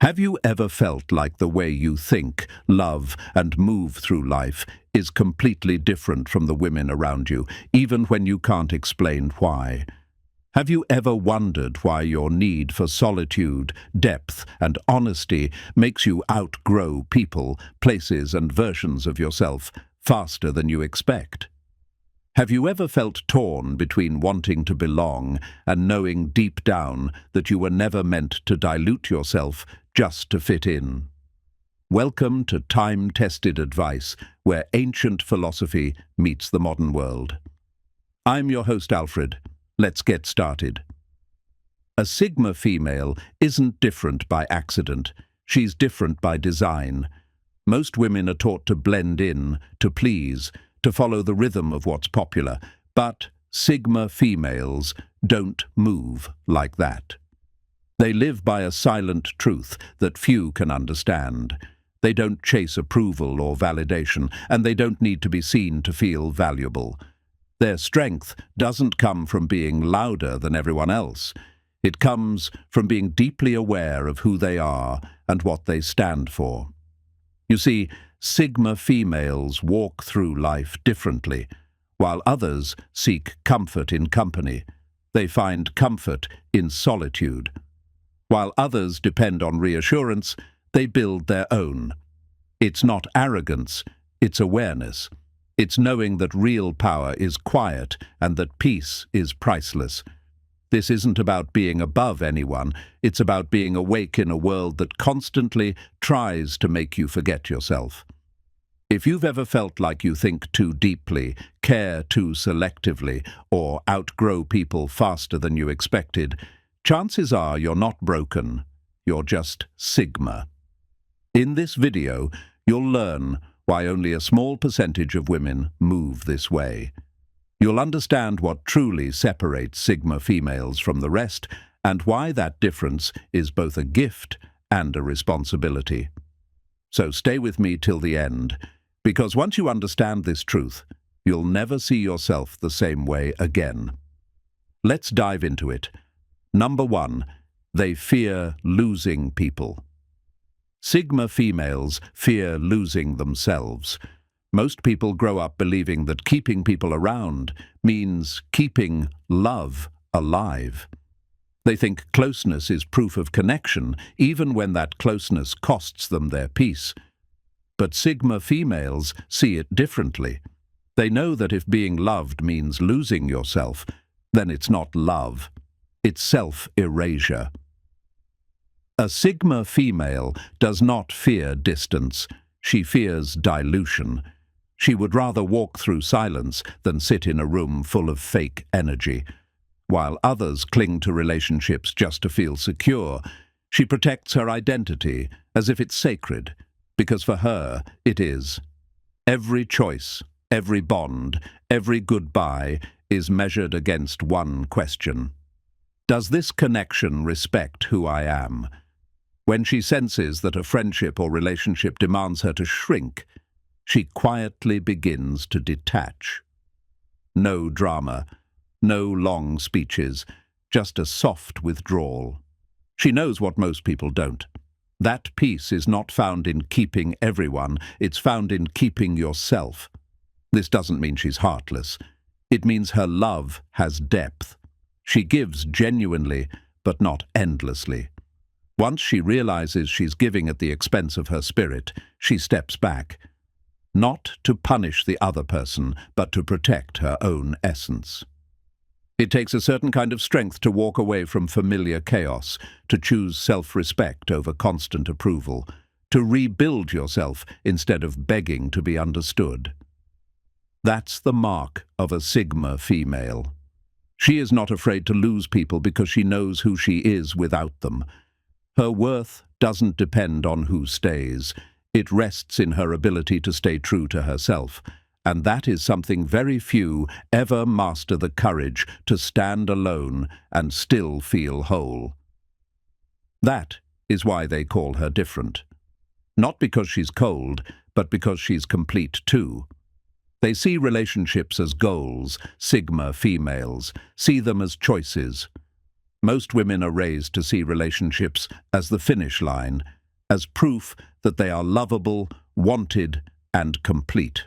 Have you ever felt like the way you think, love, and move through life is completely different from the women around you, even when you can't explain why? Have you ever wondered why your need for solitude, depth, and honesty makes you outgrow people, places, and versions of yourself faster than you expect? Have you ever felt torn between wanting to belong and knowing deep down that you were never meant to dilute yourself just to fit in? Welcome to time-tested advice, where ancient philosophy meets the modern world. I'm your host, Alfred. Let's get started. A Sigma female isn't different by accident. She's different by design. Most women are taught to blend in, to please, to follow the rhythm of what's popular. But Sigma females don't move like that. They live by a silent truth that few can understand. They don't chase approval or validation, and they don't need to be seen to feel valuable. Their strength doesn't come from being louder than everyone else. It comes from being deeply aware of who they are and what they stand for. You see, Sigma females walk through life differently. While others seek comfort in company, they find comfort in solitude. While others depend on reassurance, they build their own. It's not arrogance, it's awareness. It's knowing that real power is quiet and that peace is priceless. This isn't about being above anyone, it's about being awake in a world that constantly tries to make you forget yourself. If you've ever felt like you think too deeply, care too selectively, or outgrow people faster than you expected, chances are you're not broken, you're just Sigma. In this video, you'll learn why only a small percentage of women move this way. You'll understand what truly separates Sigma females from the rest, and why that difference is both a gift and a responsibility. So stay with me till the end, because once you understand this truth, you'll never see yourself the same way again. Let's dive into it. Number 1, they fear losing people. Sigma females fear losing themselves. Most people grow up believing that keeping people around means keeping love alive. They think closeness is proof of connection, even when that closeness costs them their peace. But Sigma females see it differently. They know that if being loved means losing yourself, then it's not love. It's self-erasure. A Sigma female does not fear distance. She fears dilution. She would rather walk through silence than sit in a room full of fake energy. While others cling to relationships just to feel secure, she protects her identity as if it's sacred, because for her it is. Every choice, every bond, every goodbye is measured against one question. Does this connection respect who I am? When she senses that a friendship or relationship demands her to shrink, she quietly begins to detach. No drama, no long speeches, just a soft withdrawal. She knows what most people don't. That peace is not found in keeping everyone, it's found in keeping yourself. This doesn't mean she's heartless. It means her love has depth. She gives genuinely, but not endlessly. Once she realizes she's giving at the expense of her spirit, she steps back. Not to punish the other person, but to protect her own essence. It takes a certain kind of strength to walk away from familiar chaos, to choose self-respect over constant approval, to rebuild yourself instead of begging to be understood. That's the mark of a Sigma female. She is not afraid to lose people because she knows who she is without them. Her worth doesn't depend on who stays. It rests in her ability to stay true to herself, and that is something very few ever master the courage to stand alone and still feel whole. That is why they call her different. Not because she's cold, but because she's complete too. They see relationships as goals. Sigma females see them as choices. Most women are raised to see relationships as the finish line, as proof that they are lovable, wanted, and complete.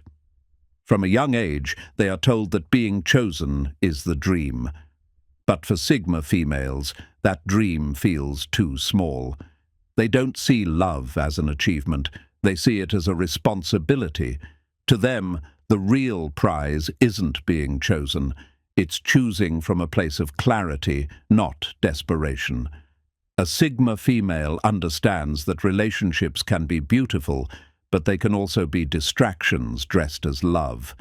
From a young age, they are told that being chosen is the dream. But for Sigma females, that dream feels too small. They don't see love as an achievement, they see it as a responsibility. To them, the real prize isn't being chosen, it's choosing from a place of clarity, not desperation. A Sigma female understands that relationships can be beautiful, but they can also be distractions dressed as love.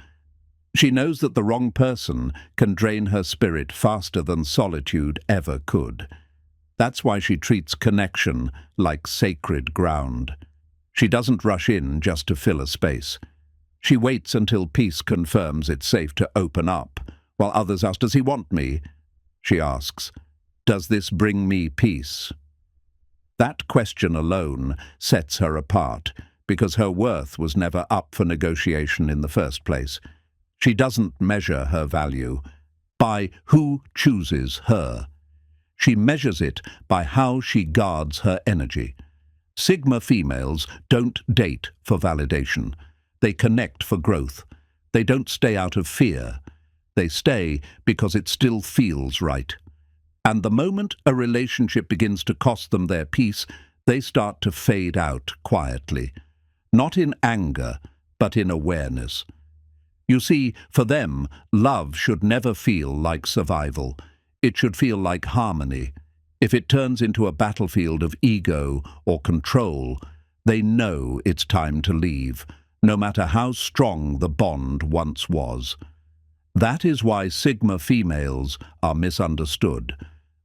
She knows that the wrong person can drain her spirit faster than solitude ever could. That's why she treats connection like sacred ground. She doesn't rush in just to fill a space. She waits until peace confirms it's safe to open up, while others ask, "Does he want me?" She asks, "Does this bring me peace?" That question alone sets her apart, because her worth was never up for negotiation in the first place. She doesn't measure her value by who chooses her. She measures it by how she guards her energy. Sigma females don't date for validation. They connect for growth. They don't stay out of fear. They stay because it still feels right. And the moment a relationship begins to cost them their peace, they start to fade out quietly. Not in anger, but in awareness. You see, for them, love should never feel like survival. It should feel like harmony. If it turns into a battlefield of ego or control, they know it's time to leave, no matter how strong the bond once was. That is why Sigma females are misunderstood.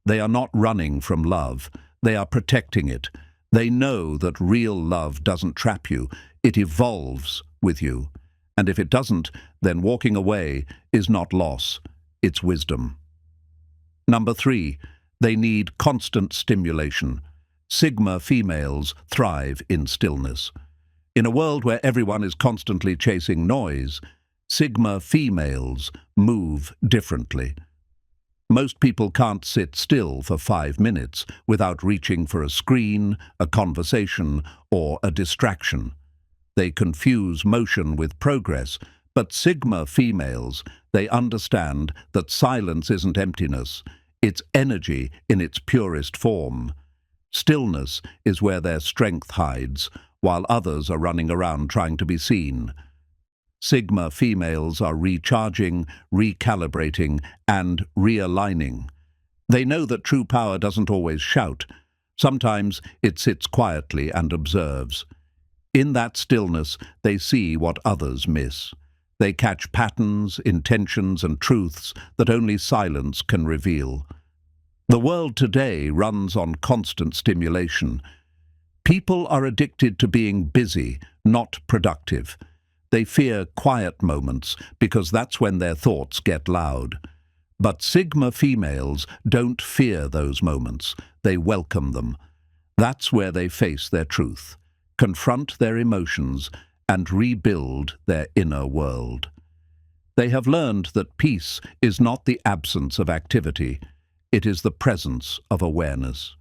They are not running from love. They are protecting it. They know that real love doesn't trap you. It evolves with you. And if it doesn't, then walking away is not loss. It's wisdom. Number 3, they need constant stimulation. Sigma females thrive in stillness. In a world where everyone is constantly chasing noise, Sigma females move differently. Most people can't sit still for 5 minutes without reaching for a screen, a conversation, or a distraction. They confuse motion with progress, but Sigma females, they understand that silence isn't emptiness, it's energy in its purest form. Stillness is where their strength hides, while others are running around trying to be seen. Sigma females are recharging, recalibrating, and realigning. They know that true power doesn't always shout. Sometimes it sits quietly and observes. In that stillness, they see what others miss. They catch patterns, intentions, and truths that only silence can reveal. The world today runs on constant stimulation. People are addicted to being busy, not productive. They fear quiet moments because that's when their thoughts get loud. But Sigma females don't fear those moments. They welcome them. That's where they face their truth, confront their emotions, and rebuild their inner world. They have learned that peace is not the absence of activity. It is the presence of awareness.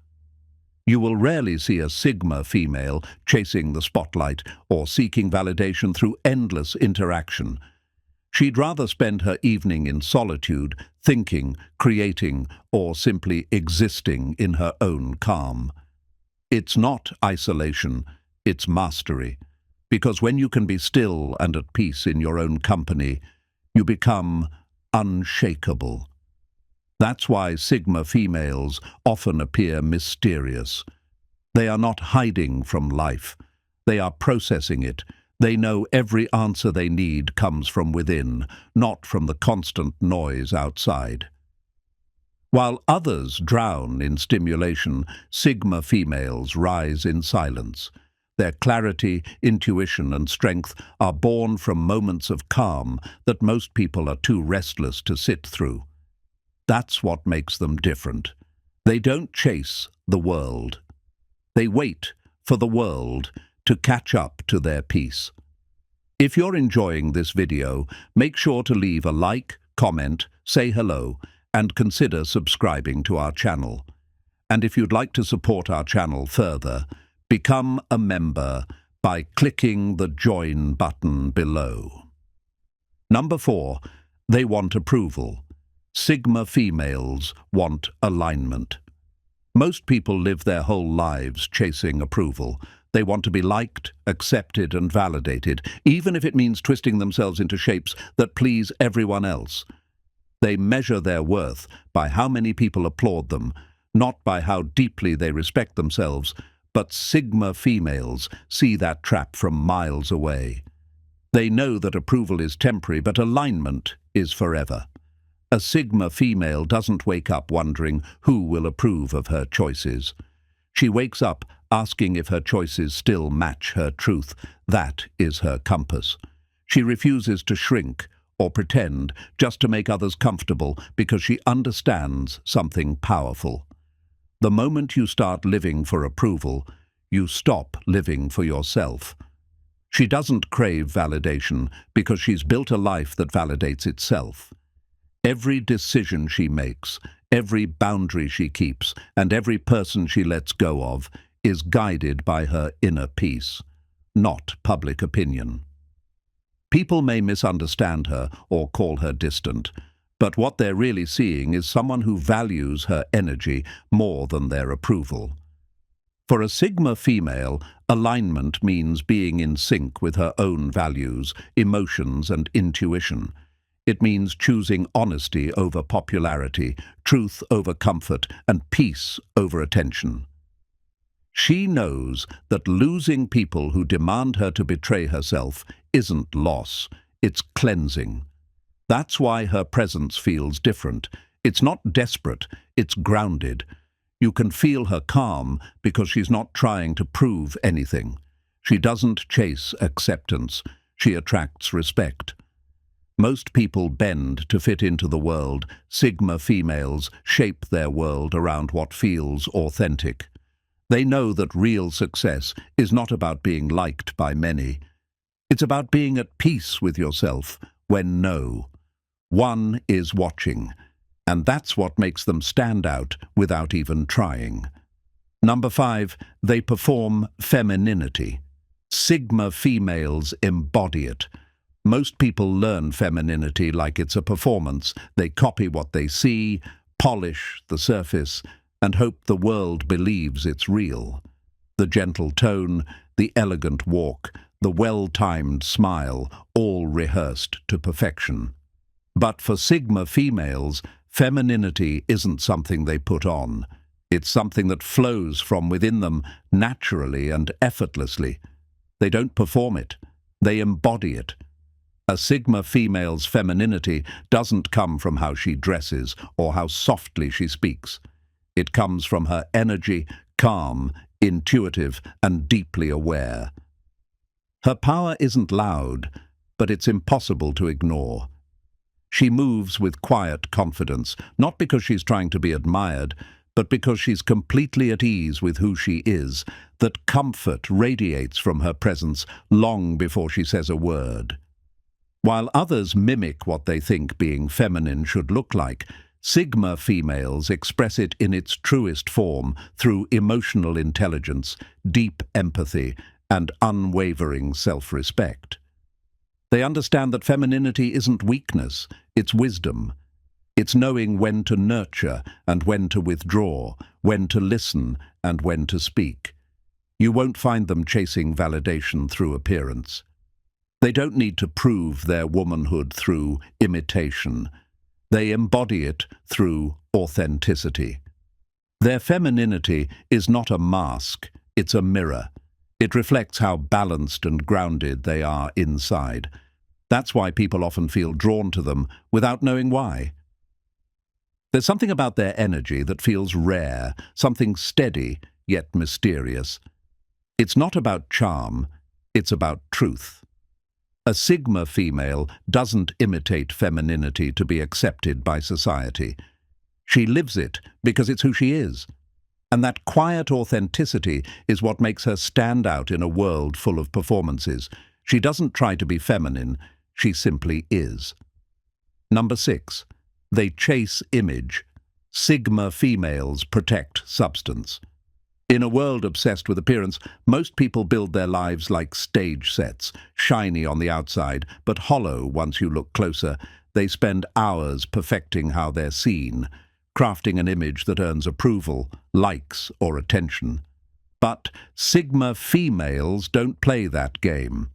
You will rarely see a Sigma female chasing the spotlight or seeking validation through endless interaction. She'd rather spend her evening in solitude, thinking, creating, or simply existing in her own calm. It's not isolation, it's mastery. Because when you can be still and at peace in your own company, you become unshakable. That's why Sigma females often appear mysterious. They are not hiding from life. They are processing it. They know every answer they need comes from within, not from the constant noise outside. While others drown in stimulation, Sigma females rise in silence. Their clarity, intuition, and strength are born from moments of calm that most people are too restless to sit through. That's what makes them different. They don't chase the world. They wait for the world to catch up to their peace. If you're enjoying this video, make sure to leave a like, comment, say hello, and consider subscribing to our channel. And if you'd like to support our channel further, become a member by clicking the join button below. Number 4, they want approval. Sigma females want alignment. Most people live their whole lives chasing approval. They want to be liked, accepted, and validated, even if it means twisting themselves into shapes that please everyone else. They measure their worth by how many people applaud them, not by how deeply they respect themselves, but Sigma females see that trap from miles away. They know that approval is temporary, but alignment is forever. A Sigma female doesn't wake up wondering who will approve of her choices. She wakes up asking if her choices still match her truth. That is her compass. She refuses to shrink or pretend just to make others comfortable because she understands something powerful. The moment you start living for approval, you stop living for yourself. She doesn't crave validation because she's built a life that validates itself. Every decision she makes, every boundary she keeps, and every person she lets go of is guided by her inner peace, not public opinion. People may misunderstand her or call her distant, but what they're really seeing is someone who values her energy more than their approval. For a Sigma female, alignment means being in sync with her own values, emotions, and intuition. It means choosing honesty over popularity, truth over comfort, and peace over attention. She knows that losing people who demand her to betray herself isn't loss, it's cleansing. That's why her presence feels different. It's not desperate, it's grounded. You can feel her calm because she's not trying to prove anything. She doesn't chase acceptance, she attracts respect. Most people bend to fit into the world. Sigma females shape their world around what feels authentic. They know that real success is not about being liked by many. It's about being at peace with yourself when no one is watching. And that's what makes them stand out without even trying. Number 5, they perform femininity. Sigma females embody it. Most people learn femininity like it's a performance. They copy what they see, polish the surface, and hope the world believes it's real. The gentle tone, the elegant walk, the well-timed smile, all rehearsed to perfection. But for Sigma females, femininity isn't something they put on. It's something that flows from within them naturally and effortlessly. They don't perform it, they embody it. A Sigma female's femininity doesn't come from how she dresses or how softly she speaks. It comes from her energy, calm, intuitive, and deeply aware. Her power isn't loud, but it's impossible to ignore. She moves with quiet confidence, not because she's trying to be admired, but because she's completely at ease with who she is. That comfort radiates from her presence long before she says a word. While others mimic what they think being feminine should look like, Sigma females express it in its truest form through emotional intelligence, deep empathy, and unwavering self-respect. They understand that femininity isn't weakness, it's wisdom. It's knowing when to nurture and when to withdraw, when to listen and when to speak. You won't find them chasing validation through appearance. They don't need to prove their womanhood through imitation. They embody it through authenticity. Their femininity is not a mask, it's a mirror. It reflects how balanced and grounded they are inside. That's why people often feel drawn to them without knowing why. There's something about their energy that feels rare, something steady yet mysterious. It's not about charm, it's about truth. A Sigma female doesn't imitate femininity to be accepted by society. She lives it because it's who she is. And that quiet authenticity is what makes her stand out in a world full of performances. She doesn't try to be feminine, she simply is. Number 6. They chase image. Sigma females protect substance. In a world obsessed with appearance, most people build their lives like stage sets, shiny on the outside, but hollow once you look closer. They spend hours perfecting how they're seen, crafting an image that earns approval, likes, or attention. But Sigma females don't play that game.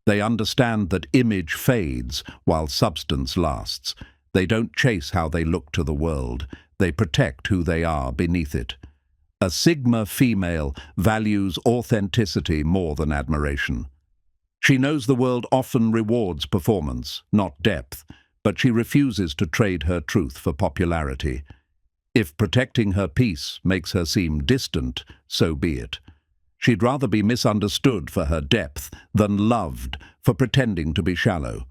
They understand that image fades while substance lasts. They don't chase how they look to the world. They protect who they are beneath it. A Sigma female values authenticity more than admiration. She knows the world often rewards performance, not depth, but she refuses to trade her truth for popularity. If protecting her peace makes her seem distant, so be it. She'd rather be misunderstood for her depth than loved for pretending to be shallow.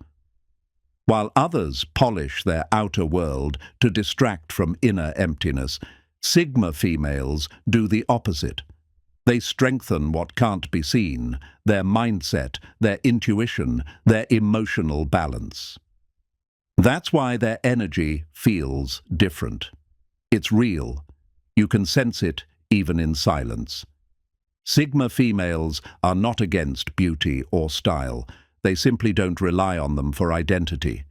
While others polish their outer world to distract from inner emptiness, Sigma females do the opposite. They strengthen what can't be seen, their mindset, their intuition, their emotional balance. That's why their energy feels different. It's real. You can sense it even in silence. Sigma females are not against beauty or style. They simply don't rely on them for identity.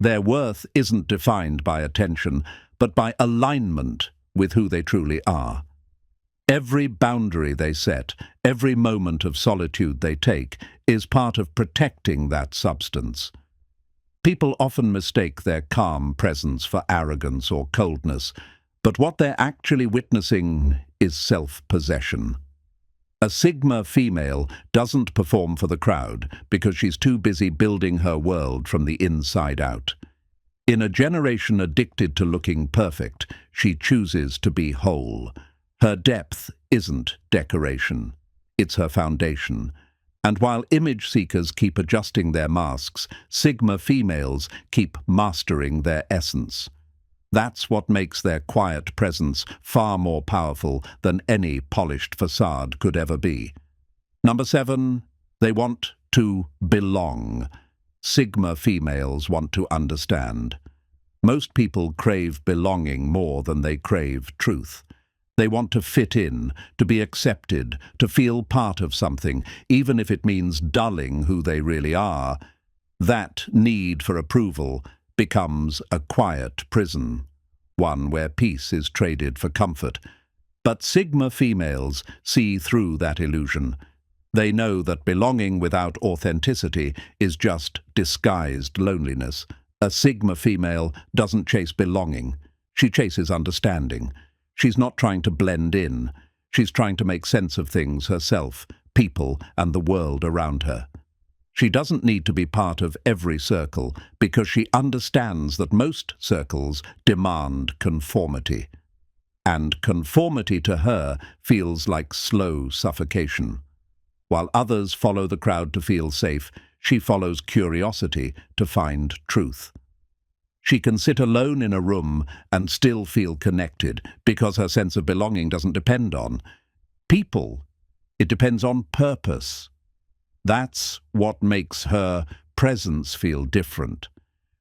Their worth isn't defined by attention, but by alignment with who they truly are. Every boundary they set, every moment of solitude they take, is part of protecting that substance. People often mistake their calm presence for arrogance or coldness, but what they're actually witnessing is self-possession. A Sigma female doesn't perform for the crowd because she's too busy building her world from the inside out. In a generation addicted to looking perfect, she chooses to be whole. Her depth isn't decoration. It's her foundation. And while image seekers keep adjusting their masks, Sigma females keep mastering their essence. That's what makes their quiet presence far more powerful than any polished facade could ever be. Number 7, they want to belong. Sigma females want to understand. Most people crave belonging more than they crave truth. They want to fit in, to be accepted, to feel part of something, even if it means dulling who they really are. That need for approval becomes a quiet prison, one where peace is traded for comfort. But Sigma females see through that illusion. They know that belonging without authenticity is just disguised loneliness. A Sigma female doesn't chase belonging. She chases understanding. She's not trying to blend in. She's trying to make sense of things herself, people, and the world around her. She doesn't need to be part of every circle because she understands that most circles demand conformity. And conformity to her feels like slow suffocation. While others follow the crowd to feel safe, she follows curiosity to find truth. She can sit alone in a room and still feel connected because her sense of belonging doesn't depend on people. It depends on purpose. That's what makes her presence feel different.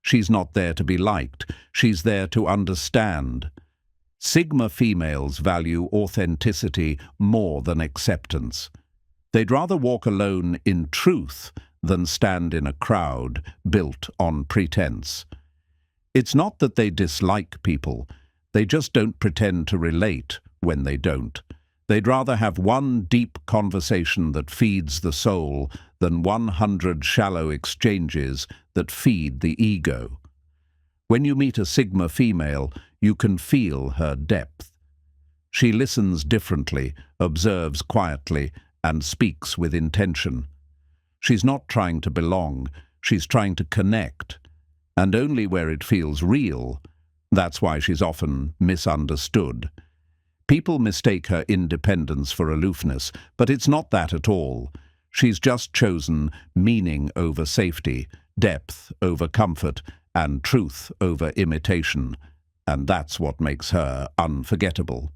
She's not there to be liked. She's there to understand. Sigma females value authenticity more than acceptance. They'd rather walk alone in truth than stand in a crowd built on pretense. It's not that they dislike people. They just don't pretend to relate when they don't. They'd rather have one deep conversation that feeds the soul than 100 shallow exchanges that feed the ego. When you meet a Sigma female, you can feel her depth. She listens differently, observes quietly, and speaks with intention. She's not trying to belong, she's trying to connect. And only where it feels real. That's why she's often misunderstood. People mistake her independence for aloofness, but it's not that at all. She's just chosen meaning over safety, depth over comfort, and truth over imitation. And that's what makes her unforgettable.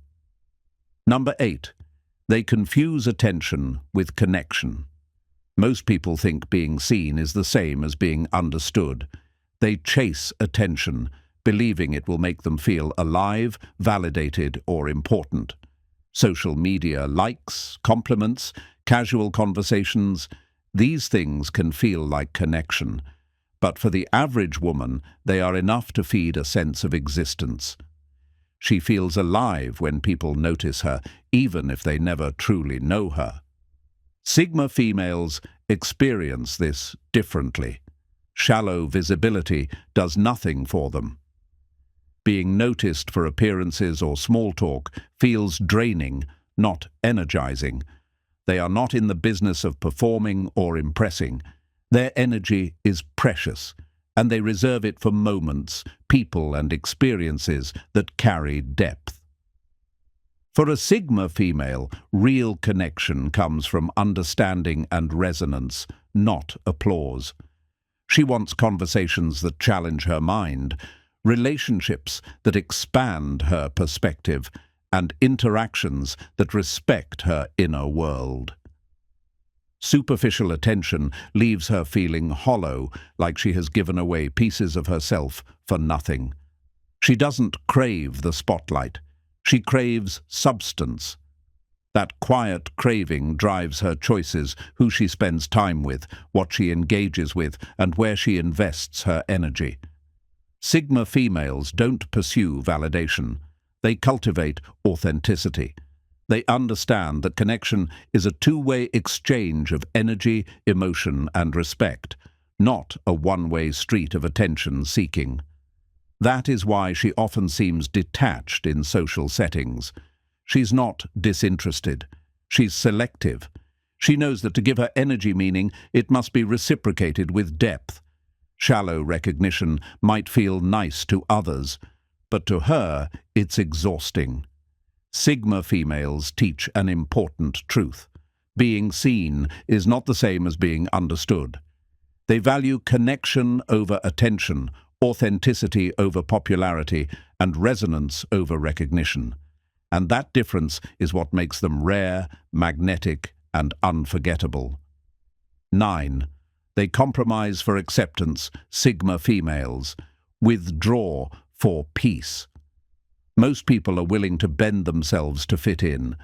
Number 8. They confuse attention with connection. Most people think being seen is the same as being understood. They chase attention believing it will make them feel alive, validated, or important. Social media likes, compliments, casual conversations, these things can feel like connection. But for the average woman, they are enough to feed a sense of existence. She feels alive when people notice her, even if they never truly know her. Sigma females experience this differently. Shallow visibility does nothing for them. Being noticed for appearances or small talk feels draining, not energizing. They are not in the business of performing or impressing. Their energy is precious, and they reserve it for moments, people, and experiences that carry depth. For a Sigma female, real connection comes from understanding and resonance, not applause. She wants conversations that challenge her mind, relationships that expand her perspective, and interactions that respect her inner world. Superficial attention leaves her feeling hollow, like she has given away pieces of herself for nothing. She doesn't crave the spotlight. She craves substance. That quiet craving drives her choices, who she spends time with, what she engages with, and where she invests her energy. Sigma females don't pursue validation. They cultivate authenticity. They understand that connection is a two-way exchange of energy, emotion, and respect, not a one-way street of attention-seeking. That is why she often seems detached in social settings. She's not disinterested. She's selective. She knows that to give her energy meaning, it must be reciprocated with depth. Shallow recognition might feel nice to others, but to her, it's exhausting. Sigma females teach an important truth. Being seen is not the same as being understood. They value connection over attention, authenticity over popularity, and resonance over recognition. And that difference is what makes them rare, magnetic, and unforgettable. 9. They compromise for acceptance, Sigma females. Withdraw for peace. Most people are willing to bend themselves to fit in.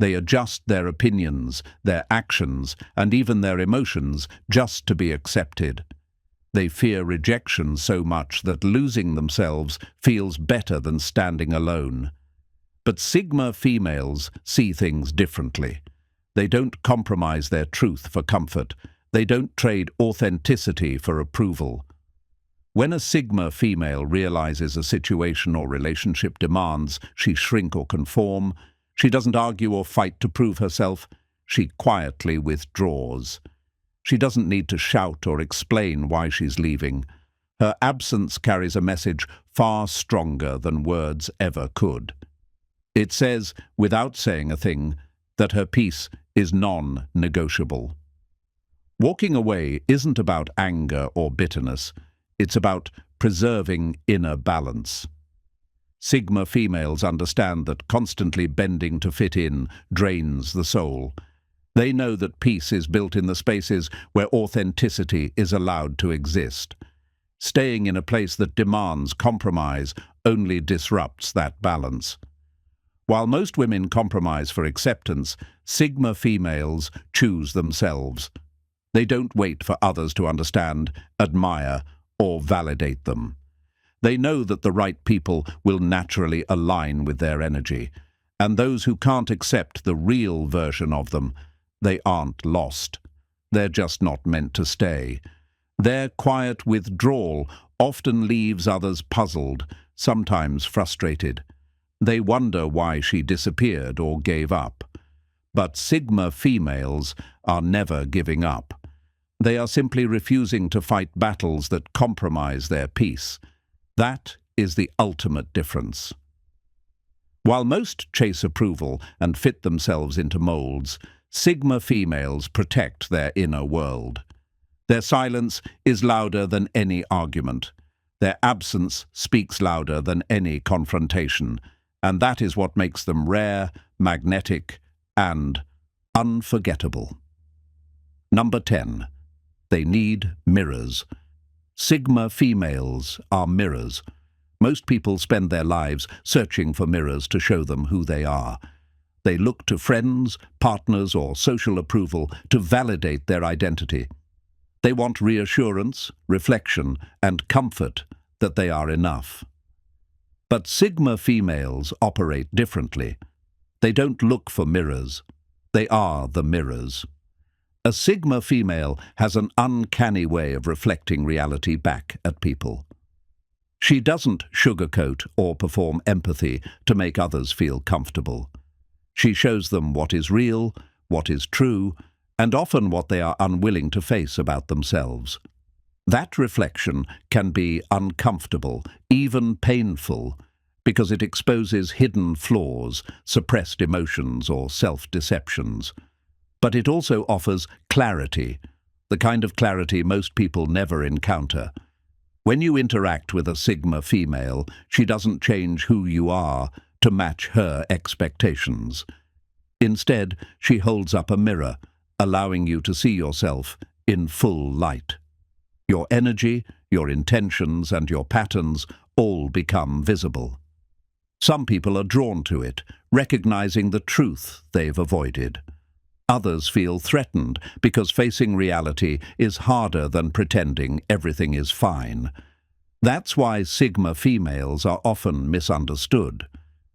They adjust their opinions, their actions, and even their emotions just to be accepted. They fear rejection so much that losing themselves feels better than standing alone. But Sigma females see things differently. They don't compromise their truth for comfort. They don't trade authenticity for approval. When a Sigma female realizes a situation or relationship demands she shrink or conform, she doesn't argue or fight to prove herself. She quietly withdraws. She doesn't need to shout or explain why she's leaving. Her absence carries a message far stronger than words ever could. It says, without saying a thing, that her peace is non-negotiable. Walking away isn't about anger or bitterness. It's about preserving inner balance. Sigma females understand that constantly bending to fit in drains the soul. They know that peace is built in the spaces where authenticity is allowed to exist. Staying in a place that demands compromise only disrupts that balance. While most women compromise for acceptance, Sigma females choose themselves. They don't wait for others to understand, admire, or validate them. They know that the right people will naturally align with their energy, and those who can't accept the real version of them, they aren't lost. They're just not meant to stay. Their quiet withdrawal often leaves others puzzled, sometimes frustrated. They wonder why she disappeared or gave up. But Sigma females are never giving up. They are simply refusing to fight battles that compromise their peace. That is the ultimate difference. While most chase approval and fit themselves into molds, Sigma females protect their inner world. Their silence is louder than any argument. Their absence speaks louder than any confrontation, and that is what makes them rare, magnetic, and unforgettable. Number 10. They need mirrors. Sigma females are mirrors. Most people spend their lives searching for mirrors to show them who they are. They look to friends, partners, or social approval to validate their identity. They want reassurance, reflection, and comfort that they are enough. But Sigma females operate differently. They don't look for mirrors. They are the mirrors. A Sigma female has an uncanny way of reflecting reality back at people. She doesn't sugarcoat or perform empathy to make others feel comfortable. She shows them what is real, what is true, and often what they are unwilling to face about themselves. That reflection can be uncomfortable, even painful, because it exposes hidden flaws, suppressed emotions, or self-deceptions. But it also offers clarity, the kind of clarity most people never encounter. When you interact with a Sigma female, she doesn't change who you are to match her expectations. Instead, she holds up a mirror, allowing you to see yourself in full light. Your energy, your intentions, and your patterns all become visible. Some people are drawn to it, recognizing the truth they've avoided. Others feel threatened because facing reality is harder than pretending everything is fine. That's why Sigma females are often misunderstood.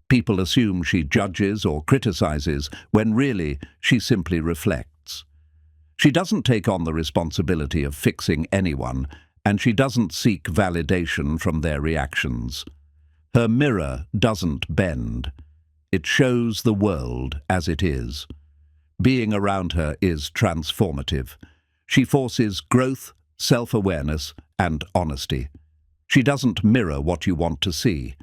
People assume she judges or criticizes when really she simply reflects. She doesn't take on the responsibility of fixing anyone, and she doesn't seek validation from their reactions. Her mirror doesn't bend. It shows the world as it is. Being around her is transformative. She forces growth, self-awareness, and honesty. She doesn't mirror what you want to see.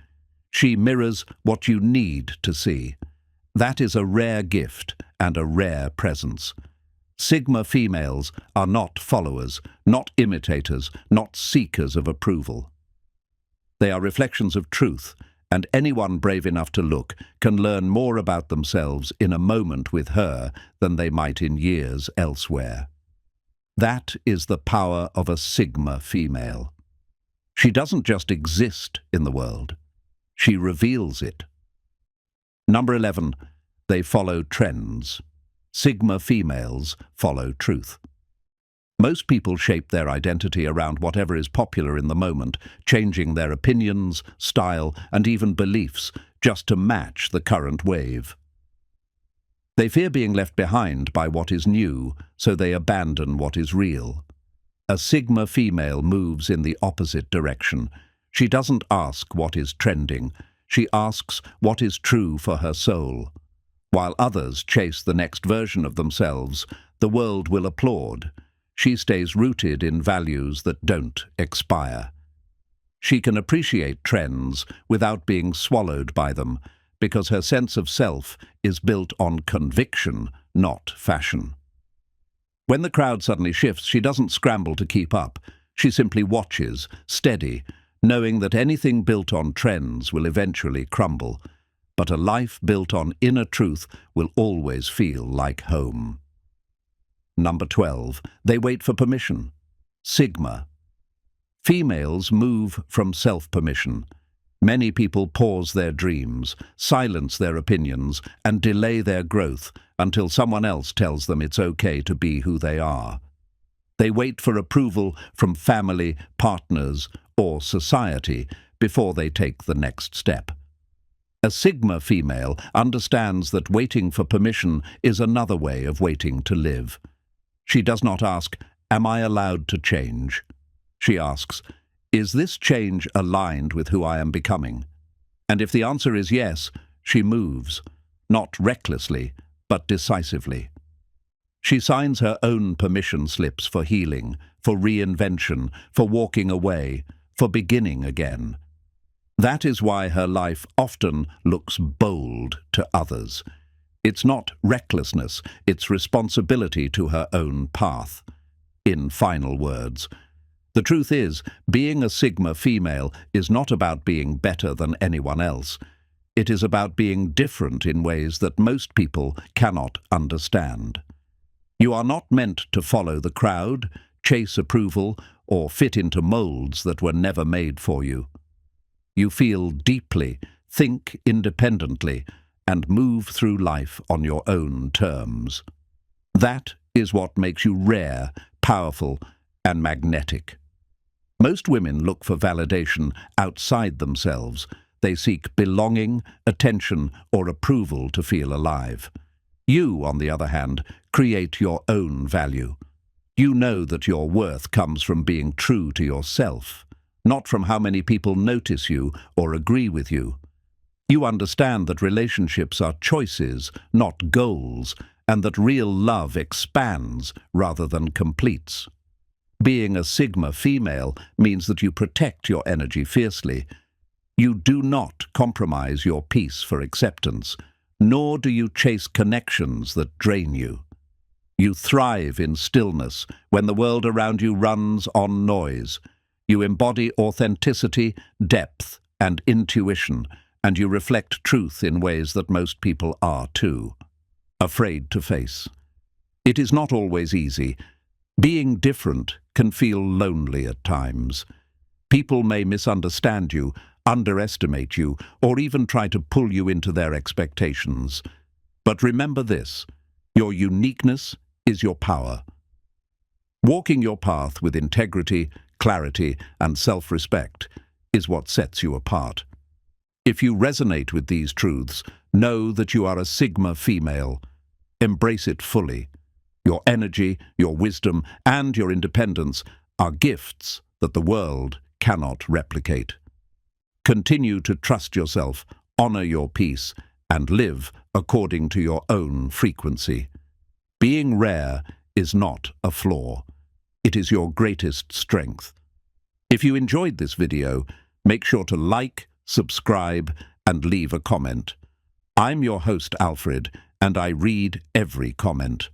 She mirrors what you need to see. That is a rare gift and a rare presence. Sigma females are not followers, not imitators, not seekers of approval. They are reflections of truth, and anyone brave enough to look can learn more about themselves in a moment with her than they might in years elsewhere. That is the power of a Sigma female. She doesn't just exist in the world. She reveals it. Number 11. They follow trends. Sigma females follow truth. Most people shape their identity around whatever is popular in the moment, changing their opinions, style, and even beliefs just to match the current wave. They fear being left behind by what is new, so they abandon what is real. A Sigma female moves in the opposite direction. She doesn't ask what is trending. She asks what is true for her soul. While others chase the next version of themselves, the world will applaud. She stays rooted in values that don't expire. She can appreciate trends without being swallowed by them, because her sense of self is built on conviction, not fashion. When the crowd suddenly shifts, she doesn't scramble to keep up. She simply watches, steady, knowing that anything built on trends will eventually crumble. But a life built on inner truth will always feel like home. Number 12. They wait for permission. Sigma. Females move from self-permission. Many people pause their dreams, silence their opinions, and delay their growth until someone else tells them it's okay to be who they are. They wait for approval from family, partners, or society before they take the next step. A Sigma female understands that waiting for permission is another way of waiting to live. She does not ask, "Am I allowed to change?" She asks, "Is this change aligned with who I am becoming?" And if the answer is yes, she moves, not recklessly, but decisively. She signs her own permission slips for healing, for reinvention, for walking away, for beginning again. That is why her life often looks bold to others. It's not recklessness, it's responsibility to her own path. In final words, the truth is, being a Sigma female is not about being better than anyone else. It is about being different in ways that most people cannot understand. You are not meant to follow the crowd, chase approval, or fit into molds that were never made for you. You feel deeply, think independently, and move through life on your own terms. That is what makes you rare, powerful, and magnetic. Most women look for validation outside themselves. They seek belonging, attention, or approval to feel alive. You, on the other hand, create your own value. You know that your worth comes from being true to yourself, not from how many people notice you or agree with you. You understand that relationships are choices, not goals, and that real love expands rather than completes. Being a Sigma female means that you protect your energy fiercely. You do not compromise your peace for acceptance, nor do you chase connections that drain you. You thrive in stillness when the world around you runs on noise. You embody authenticity, depth, and intuition, and you reflect truth in ways that most people are too afraid to face. It is not always easy. Being different can feel lonely at times. People may misunderstand you, underestimate you, or even try to pull you into their expectations. But remember this: your uniqueness is your power. Walking your path with integrity, clarity, and self-respect is what sets you apart. If you resonate with these truths, know that you are a Sigma female. Embrace it fully. Your energy, your wisdom, and your independence are gifts that the world cannot replicate. Continue to trust yourself, honor your peace, and live according to your own frequency. Being rare is not a flaw. It is your greatest strength. If you enjoyed this video, make sure to like, subscribe, and leave a comment. I'm your host, Alfred, and I read every comment.